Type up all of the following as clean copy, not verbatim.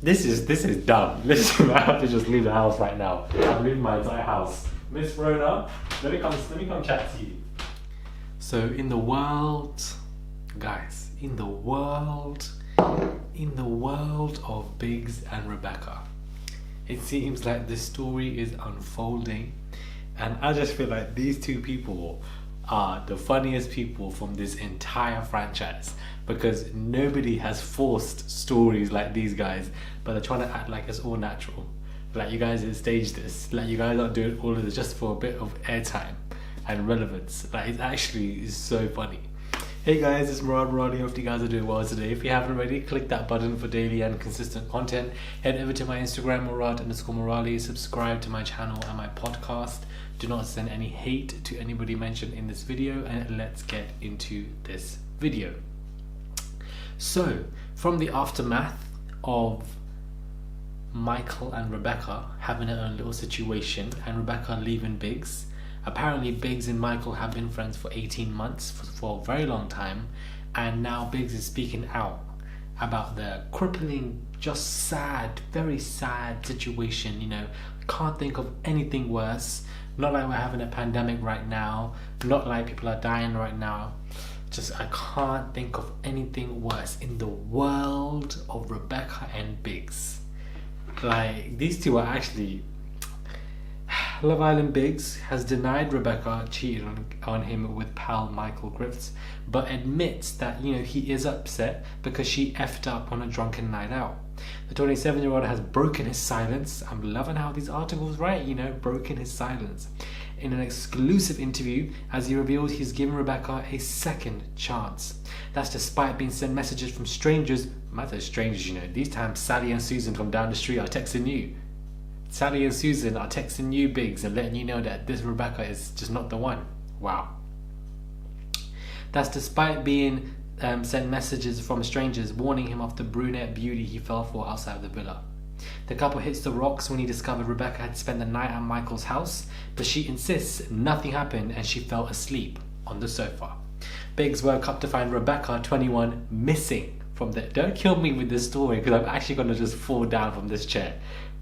This is dumb. Listen, I have to just leave the house right now. I'm leaving my entire house. Miss Rona, let me come chat to you. So in the world, guys, in the world of Biggs and Rebecca, it seems like the story is unfolding, and I just feel like these two people are the funniest people from this entire franchise, because nobody has forced stories like these guys, but they're trying to act like it's all natural. Like you guys didn't stage this, like you guys aren't doing all of this just for a bit of airtime and relevance. Like it actually is so funny. Hey guys, it's Murali. Hope you guys are doing well today. If you haven't already, click that button for daily and consistent content. Head over to my Instagram, Murad_Murali. Subscribe to my channel and my podcast. Do not send any hate to anybody mentioned in this video, and let's get into this video. So, from the aftermath of Michael and Rebecca having their own little situation and Rebecca leaving Biggs, apparently Biggs and Michael have been friends for 18 months, for a very long time, and now Biggs is speaking out about the crippling, just sad, very sad situation. You know, I can't think of anything worse. Not like we're having a pandemic right now, not like people are dying right now. Just, I can't think of anything worse in the world of Rebecca and Biggs. Like, these two are actually... Love Island Biggs has denied Rebecca cheated on him with pal Michael Griffiths, but admits that, you know, he is upset because she effed up on a drunken night out. The 27-year-old has broken his silence. I'm loving how these articles write, you know, broken his silence. In an exclusive interview, as he revealed he's given Rebecca a second chance. That's despite being sent messages from strangers. Matter of strangers, you know, these times Sally and Susan from down the street are texting you. Sally and Susan are texting you, Biggs, and letting you know that this Rebecca is just not the one. Wow. That's despite being sent messages from strangers warning him of the brunette beauty he fell for outside of the villa. The couple hits the rocks when he discovered Rebecca had spent the night at Michael's house, but she insists nothing happened and she fell asleep on the sofa. Biggs woke up to find Rebecca, 21, missing from the... Don't kill me with this story, because I'm actually going to just fall down from this chair.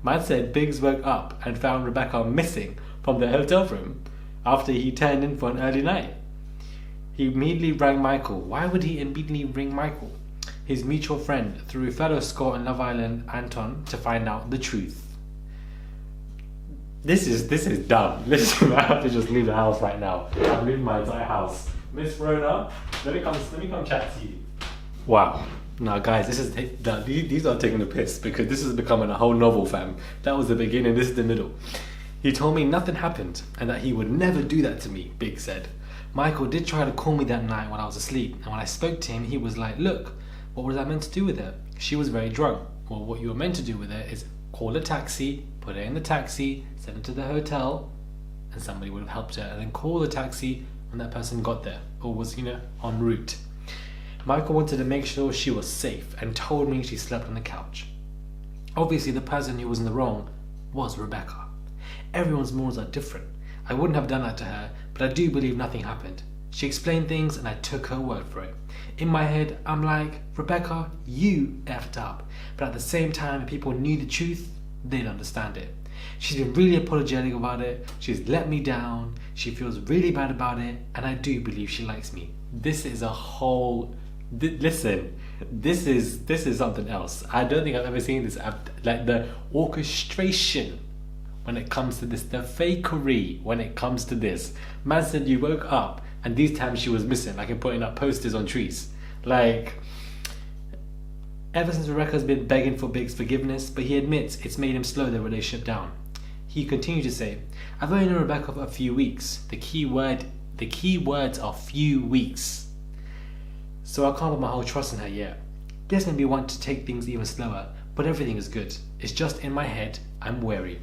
Man said Biggs woke up and found Rebecca missing from the hotel room after he turned in for an early night. He immediately rang Michael. Why would he immediately ring Michael? His mutual friend, through fellow Scott and Love Island Anton, to find out the truth. This is dumb. Listen, I have to just leave the house right now. I'm leaving my entire house. Miss Rona, let me come chat to you. Wow. Now guys, these are taking the piss, because this is becoming a whole novel, fam. That was the beginning, this is the middle. He told me nothing happened and that he would never do that to me, Biggs said. Michael did try to call me that night when I was asleep, and when I spoke to him, he was like, look, what was I meant to do with her? She was very drunk. Well, what you were meant to do with her is call a taxi, put her in the taxi, send her to the hotel, and somebody would have helped her, and then call the taxi when that person got there, or was, you know, en route. Michael wanted to make sure she was safe and told me she slept on the couch. Obviously, the person who was in the wrong was Rebecca. Everyone's morals are different. I wouldn't have done that to her, but I do believe nothing happened. She explained things and I took her word for it. In my head, I'm like, Rebecca, you effed up. But at the same time, if people knew the truth, they'd understand it. She's been really apologetic about it. She's let me down. She feels really bad about it. And I do believe she likes me. This is a whole... Listen, this is something else. I don't think I've ever seen this. Like the orchestration when it comes to this, the fakery when it comes to this. Man said you woke up and these times she was missing, like in putting up posters on trees. Like, ever since Rebecca's been begging for Biggs' forgiveness, but he admits it's made him slow the relationship down. He continued to say, I've only known Rebecca for a few weeks. The key words are few weeks. So I can't put my whole trust in her yet. This made me want to take things even slower, but everything is good. It's just in my head, I'm wary.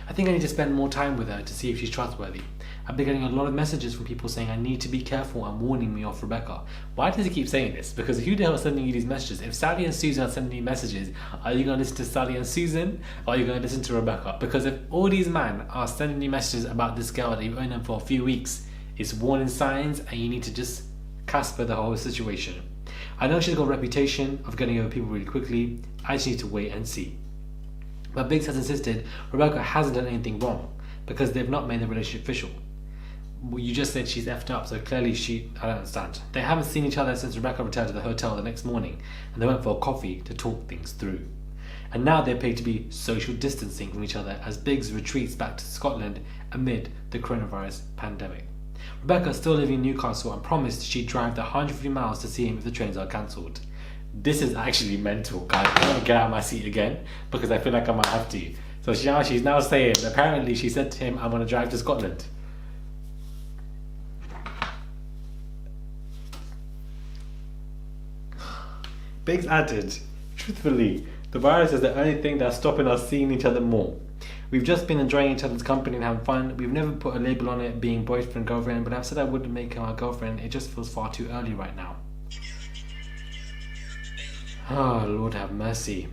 I think I need to spend more time with her to see if she's trustworthy. I've been getting a lot of messages from people saying I need to be careful and warning me off Rebecca. Why does he keep saying this? Because who the hell is sending you these messages? If Sally and Susan are sending you messages, are you going to listen to Sally and Susan, or are you going to listen to Rebecca? Because if all these men are sending you messages about this girl that you've known them for a few weeks, it's warning signs and you need to just Casper the whole situation. I know she's got a reputation of getting over people really quickly. I just need to wait and see. But Biggs has insisted Rebecca hasn't done anything wrong because they've not made the relationship official. Well, you just said she's effed up, so clearly I don't understand. They haven't seen each other since Rebecca returned to the hotel the next morning, and they went for a coffee to talk things through. And now they appear to be social distancing from each other as Biggs retreats back to Scotland amid the coronavirus pandemic. Rebecca is still living in Newcastle and promised she'd drive the 150 miles to see him if the trains are cancelled. This is actually mental, guys. I'm going to get out of my seat again because I feel like I might have to. So she's now saying, apparently she said to him, I'm going to drive to Scotland. Biggs added, truthfully, the virus is the only thing that's stopping us seeing each other more. We've just been enjoying each other's company and having fun. We've never put a label on it being boyfriend, girlfriend, but I've said I wouldn't make her my girlfriend. It just feels far too early right now. Oh, Lord have mercy.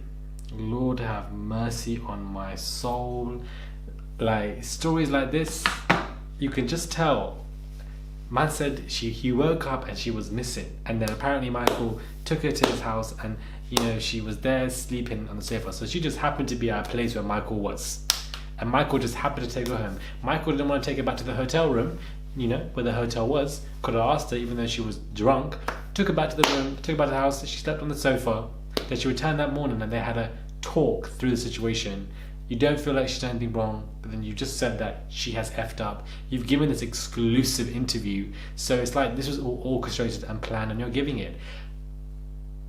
Lord have mercy on my soul. Like, stories like this, you can just tell. Man said he woke up and she was missing, and then apparently Michael took her to his house and she was there sleeping on the sofa. So she just happened to be at a place where Michael was, and Michael just happened to take her home. Michael didn't want to take her back to the hotel room, where the hotel was. Could have asked her, even though she was drunk. Took her back to the room, took her back to the house. She slept on the sofa. Then she returned that morning and they had a talk through the situation. You don't feel like she's done anything wrong, but then you just said that she has effed up. You've given this exclusive interview, so it's like this was all orchestrated and planned, and you're giving it.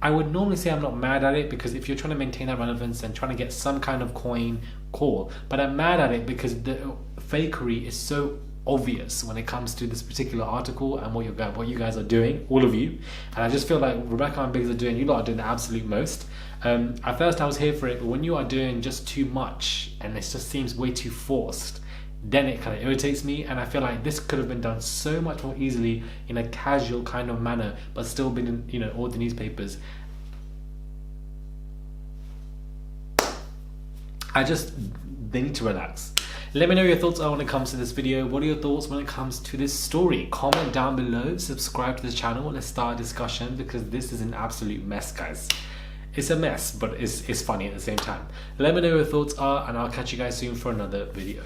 I would normally say I'm not mad at it, because if you're trying to maintain that relevance and trying to get some kind of coin, cool. But I'm mad at it because the fakery is so obvious when it comes to this particular article and what you guys are doing, all of you. And I just feel like Rebecca and Biggs are doing, you lot are doing the absolute most. At first I was here for it, but when you are doing just too much and it just seems way too forced, then it kind of irritates me. And I feel like this could have been done so much more easily in a casual kind of manner, but still been in all the newspapers. They need to relax. Let me know your thoughts when it comes to this video. What are your thoughts when it comes to this story? Comment down below, subscribe to the channel, let's start a discussion, because this is an absolute mess, guys. It's a mess, but it's funny at the same time. Let me know your thoughts are, and I'll catch you guys soon for another video.